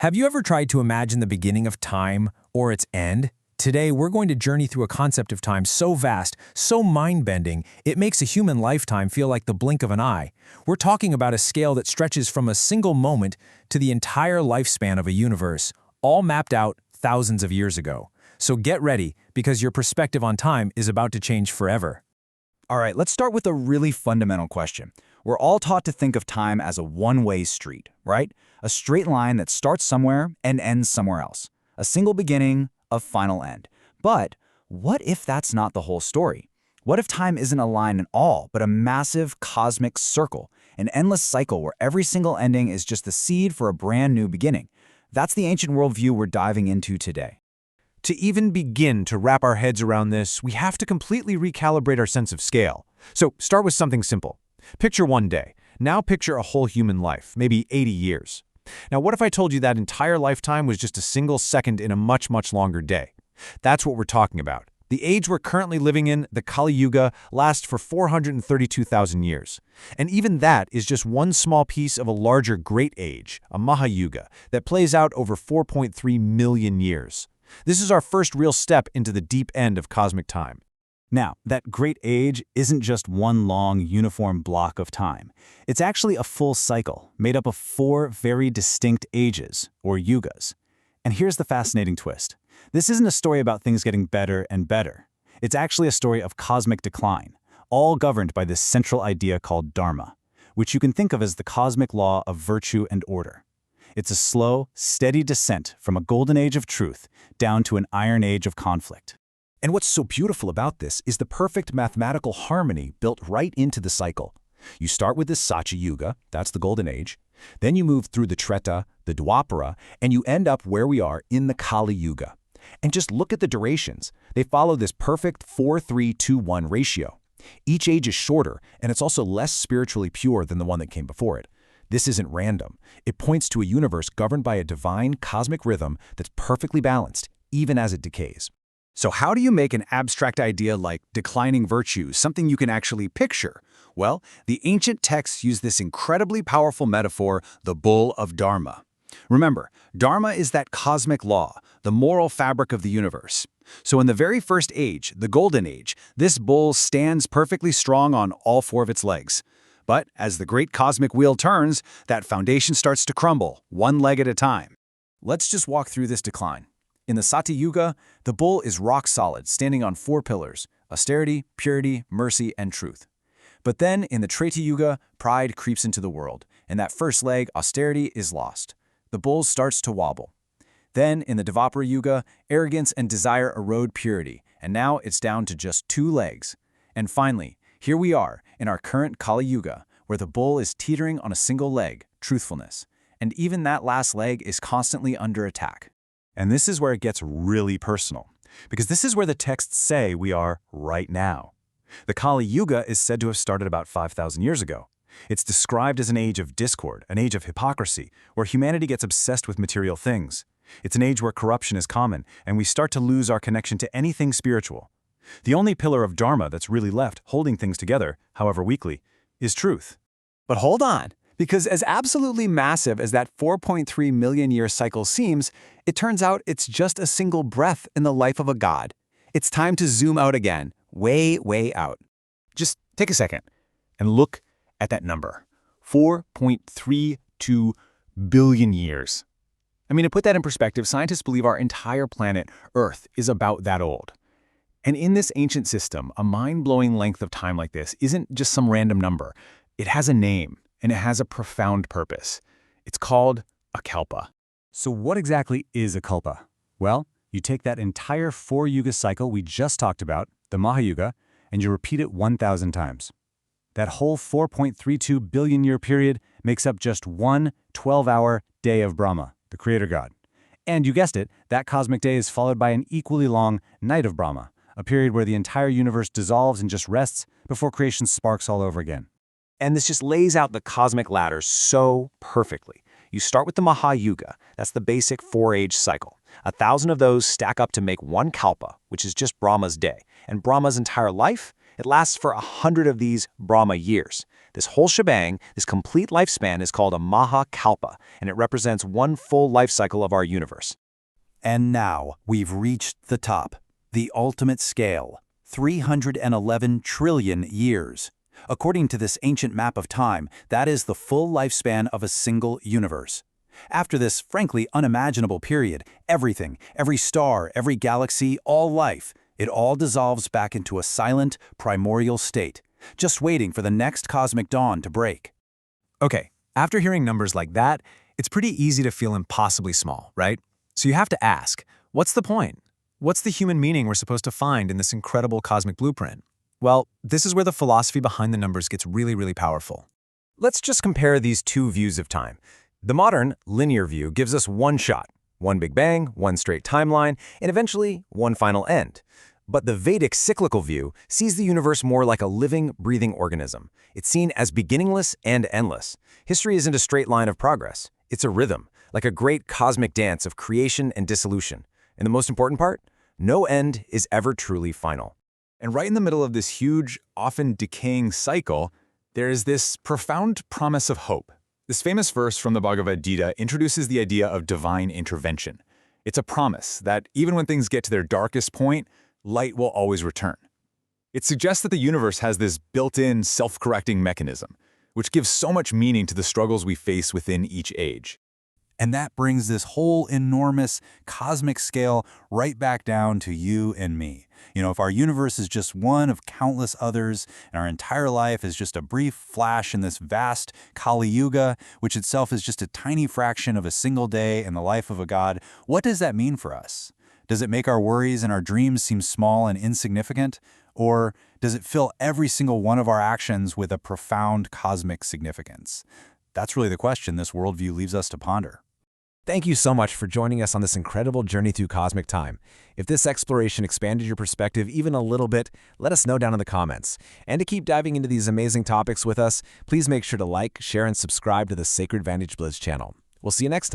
Have you ever tried to imagine the beginning of time or its end? Today, we're going to journey through a concept of time so vast, so mind-bending, it makes a human lifetime feel like the blink of an eye. We're talking about a scale that stretches from a single moment to the entire lifespan of a universe, all mapped out thousands of years ago. So get ready, because your perspective on time is about to change forever. All right, let's start with a really fundamental question. We're all taught to think of time as a one-way street, right? A straight line that starts somewhere and ends somewhere else. A single beginning, a final end. But what if that's not the whole story? What if time isn't a line at all, but a massive cosmic circle, an endless cycle where every single ending is just the seed for a brand new beginning? That's the ancient worldview we're diving into today. To even begin to wrap our heads around this, we have to completely recalibrate our sense of scale. So start with something simple. Picture one day. Now picture a whole human life, maybe 80 years. Now what if I told you that entire lifetime was just a single second in a much, much longer day? That's what we're talking about. The age we're currently living in, the Kali Yuga, lasts for 432,000 years. And even that is just one small piece of a larger great age, a Mahayuga, that plays out over 4.3 million years. This is our first real step into the deep end of cosmic time. Now, that great age isn't just one long, uniform block of time. It's actually a full cycle, made up of 4 very distinct ages, or yugas. And here's the fascinating twist. This isn't a story about things getting better and better. It's actually a story of cosmic decline, all governed by this central idea called Dharma, which you can think of as the cosmic law of virtue and order. It's a slow, steady descent from a golden age of truth down to an iron age of conflict. And what's so beautiful about this is the perfect mathematical harmony built right into the cycle. You start with the Satya Yuga, that's the Golden Age. Then you move through the Treta, the Dwapara, and you end up where we are in the Kali Yuga. And just look at the durations. They follow this perfect 4:3:2:1 ratio. Each age is shorter, and it's also less spiritually pure than the one that came before it. This isn't random. It points to a universe governed by a divine cosmic rhythm that's perfectly balanced, even as it decays. So how do you make an abstract idea like declining virtues something you can actually picture? Well, the ancient texts use this incredibly powerful metaphor, the bull of Dharma. Remember, Dharma is that cosmic law, the moral fabric of the universe. So in the very first age, the Golden Age, this bull stands perfectly strong on all 4 of its legs. But as the great cosmic wheel turns, that foundation starts to crumble, one leg at a time. Let's just walk through this decline. In the Satya Yuga, the bull is rock solid, standing on 4 pillars: austerity, purity, mercy, and truth. But then, in the Treta Yuga, pride creeps into the world, and that first leg, austerity, is lost. The bull starts to wobble. Then, in the Dvapara Yuga, arrogance and desire erode purity, and now it's down to just 2 legs. And finally, here we are, in our current Kali Yuga, where the bull is teetering on a single leg, truthfulness. And even that last leg is constantly under attack. And this is where it gets really personal, because this is where the texts say we are right now. The Kali Yuga is said to have started about 5,000 years ago. It's described as an age of discord, an age of hypocrisy, where humanity gets obsessed with material things. It's an age where corruption is common, and we start to lose our connection to anything spiritual. The only pillar of Dharma that's really left, holding things together, however weakly, is truth. But hold on, because as absolutely massive as that 4.3 million year cycle seems, it turns out it's just a single breath in the life of a god. It's time to zoom out again, way, way out. Just take a second and look at that number, 4.32 billion years. I mean, to put that in perspective, scientists believe our entire planet, Earth, is about that old. And in this ancient system, a mind-blowing length of time like this isn't just some random number. It has a name, and it has a profound purpose. It's called a kalpa. So what exactly is a kalpa? Well, you take that entire 4-yuga cycle we just talked about, the Mahayuga, and you repeat it 1,000 times. That whole 4.32 billion year period makes up just one 12-hour day of Brahma, the creator god. And you guessed it, that cosmic day is followed by an equally long night of Brahma, a period where the entire universe dissolves and just rests before creation sparks all over again. And this just lays out the cosmic ladder so perfectly. You start with the Mahayuga, that's the basic 4-age cycle. 1,000 of those stack up to make one kalpa, which is just Brahma's day. And Brahma's entire life, it lasts for 100 of these Brahma years. This whole shebang, this complete lifespan is called a Mahakalpa, and it represents one full life cycle of our universe. And now we've reached the top, the ultimate scale, 311 trillion years. According to this ancient map of time, that is the full lifespan of a single universe. After this, frankly, unimaginable period, everything, every star, every galaxy, all life, it all dissolves back into a silent, primordial state, just waiting for the next cosmic dawn to break. Okay, after hearing numbers like that, it's pretty easy to feel impossibly small, right? So you have to ask, what's the point? What's the human meaning we're supposed to find in this incredible cosmic blueprint? Well, this is where the philosophy behind the numbers gets really, really powerful. Let's just compare these two views of time. The modern, linear view gives us one shot, one big bang, one straight timeline, and eventually one final end. But the Vedic cyclical view sees the universe more like a living, breathing organism. It's seen as beginningless and endless. History isn't a straight line of progress. It's a rhythm, like a great cosmic dance of creation and dissolution. And the most important part? No end is ever truly final. And right in the middle of this huge, often decaying cycle, there is this profound promise of hope. This famous verse from the Bhagavad Gita introduces the idea of divine intervention. It's a promise that even when things get to their darkest point, light will always return. It suggests that the universe has this built-in self-correcting mechanism, which gives so much meaning to the struggles we face within each age. And that brings this whole enormous cosmic scale right back down to you and me. You know, if our universe is just one of countless others, and our entire life is just a brief flash in this vast Kali Yuga, which itself is just a tiny fraction of a single day in the life of a god, what does that mean for us? Does it make our worries and our dreams seem small and insignificant? Or does it fill every single one of our actions with a profound cosmic significance? That's really the question this worldview leaves us to ponder. Thank you so much for joining us on this incredible journey through cosmic time. If this exploration expanded your perspective even a little bit, let us know down in the comments. And to keep diving into these amazing topics with us, please make sure to like, share, and subscribe to the Sacred Vantage Blizz channel. We'll see you next time.